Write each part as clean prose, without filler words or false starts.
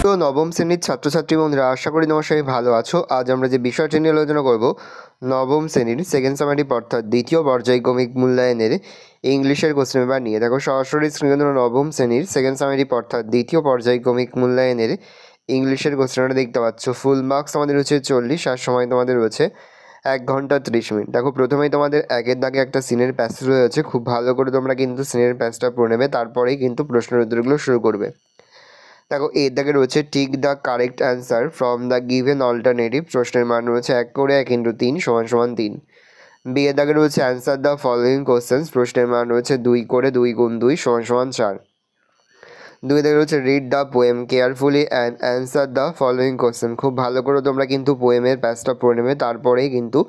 তো নবম শ্রেণীর ছাত্রছাত্রী বন্ধুরা, আশা করি তোমার সবাই ভালো আছো। আজ আমরা যে বিষয়টি নিয়ে আলোচনা করব, নবম শ্রেণীর সেকেন্ড সামারি অর্থাৎ দ্বিতীয় পর্যায়ক্রমিক মূল্যায়নের ইংলিশের কোশ্চেন পেপার নিয়ে। দেখো সরাসরি স্ক্রিনে নবম শ্রেণীর সেকেন্ড সামারি অর্থাৎ দ্বিতীয় পর্যায়ক্রমিক মূল্যায়নের ইংলিশের কোশ্চেনটা দেখতে পাচ্ছ। ফুল মার্কস আমাদের রয়েছে 40 আর সময় তোমাদের রয়েছে 1 ঘন্টা 30 মিনিট। দেখো প্রথমেই তোমাদের একের দাগে একটা সিনের প্যাসেজ রয়েছে, খুব ভালো করে তোমরা কিন্তু সিনের প্যাসটা পড়ে নেবে, তারপরেই কিন্তু প্রশ্নের উত্তরগুলো শুরু করবে। দেখো এর দাগে রয়েছে tick the correct answer from the given alternative, প্রশ্নের মান রয়েছে 1 করে 1 × 3 = 3। বি এর দাগে রয়েছে অ্যান্সার দ্য ফলোয়িং কোশ্চেন্স, প্রশ্নের মান রয়েছে 2 করে 2 × 2 = 4। 2 এর দাগে রয়েছে read the poem carefully and answer the following question, খুব ভালো করে তোমরা কিন্তু পোয়েমের প্যাসটা পড়ে নেবে, তারপরেই কিন্তু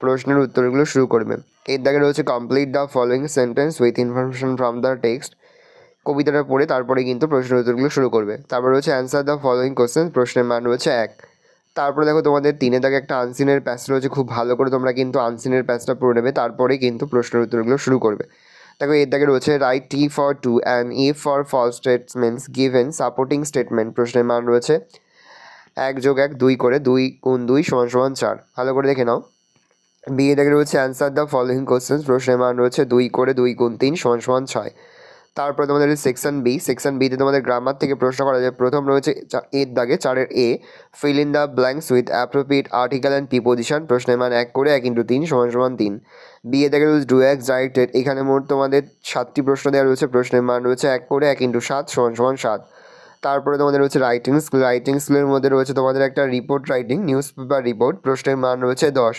প্রশ্নের উত্তরগুলো শুরু করবে। এর দাগে রয়েছে complete the following sentence with information from the text, কবিতাটা পড়ে তারপরে কিন্তু প্রশ্নের উত্তরগুলো শুরু করবে। তারপর রয়েছে অ্যান্সার দ্য ফলোয়িং কোশ্চেন, প্রশ্নের মান রয়েছে 1। তারপরে দেখো তোমাদের 3 দাগে একটা আনসিনের প্যাচ রয়েছে, খুব ভালো করে তোমরা কিন্তু আনসিনের প্যাচটা পড়ে নেবে, তারপরে কিন্তু প্রশ্নের উত্তরগুলো শুরু করবে। দেখো এর দাগে রয়েছে right T for true and A for false statements given supporting statement, প্রশ্নের মান রয়েছে 1 + 1 2 করে 2 × 2 = 4। ভালো করে দেখে নাও। বি এর দাগে রয়েছে অ্যান্সার দ্য ফলোয়িং কোশ্চেন, প্রশ্নের মান রয়েছে 2 করে 2 × 3 = 6। তারপরে তোমাদের সেকশন বিতে তোমাদের গ্রামার থেকে প্রশ্ন করা যায়। প্রথম রয়েছে এর দাগে 4-এর এ, fill in the blanks with appropriate article and preposition, প্রশ্নের মান 1 করে 1 × 3 = 3। বি এর দাগে রয়েছে ডু এক্স ডাইরেক্টেড, এখানে মোট তোমাদের 7টি প্রশ্ন দেওয়া রয়েছে, প্রশ্নের মান রয়েছে 1 করে 1 × 7 = 7। তারপরে তোমাদের রয়েছে রাইটিং স্কুলের মধ্যে রয়েছে তোমাদের একটা report writing, news paper report, প্রশ্নের মান রয়েছে 10।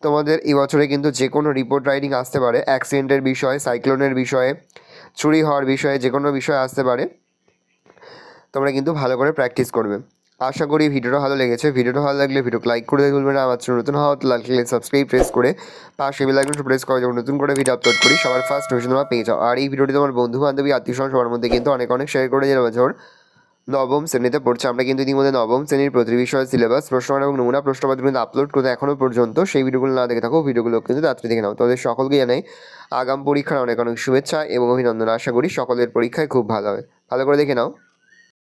তোমাদের এই বছরে কিন্তু যে কোনো রিপোর্ট রাইটিং আসতে পারে, অ্যাক্সিডেন্টের বিষয়ে, সাইক্লোনের বিষয়ে, চুরি হওয়ার বিষয়ে, যে কোনো বিষয় আসতে পারে। তোমরা কিন্তু ভালো করে প্র্যাকটিস করবে। আশা করি ভিডিওটা ভালো লেগেছে। ভিডিওটা ভালো লাগলে ভিডিওকে লাইক করে ভুলবে না। আমার চ্যানেল নতুন হওয়া লাগলে সাবস্ক্রাইব প্রেস করে পাশে বেল আইকনটা প্রেস করে যখন নতুন করে ভিডিও আপলোড করি সবার ফার্স্ট নোটিফিকেশন তোমরা পেয়ে যাও। আর এই ভিডিওটি তোমার বন্ধু বান্ধবী আত্মীয়স্বজন সবার মধ্যে কিন্তু অনেক শেয়ার করে যাবে। বছর নবম শ্রেণীতে পড়ছে, আমরা কিন্তু ইতিমধ্যে নবম শ্রেণীর প্রতি বিষয় সিলেবাস, প্রশ্নমান এবং নমুনা প্রশ্নপত্র কিন্তু আপলোড করতে এখনও পর্যন্ত, সেই ভিডিওগুলো না দেখে থাকো, ভিডিওগুলো কিন্তু তাড়াতাড়ি দেখে নাও। তোমাদের সকলকে জানাই আগাম পরীক্ষার অনেক শুভেচ্ছা এবং অভিনন্দন। আশা করি সকলের পরীক্ষায় খুব ভালো হবে। ভালো করে দেখে নাও।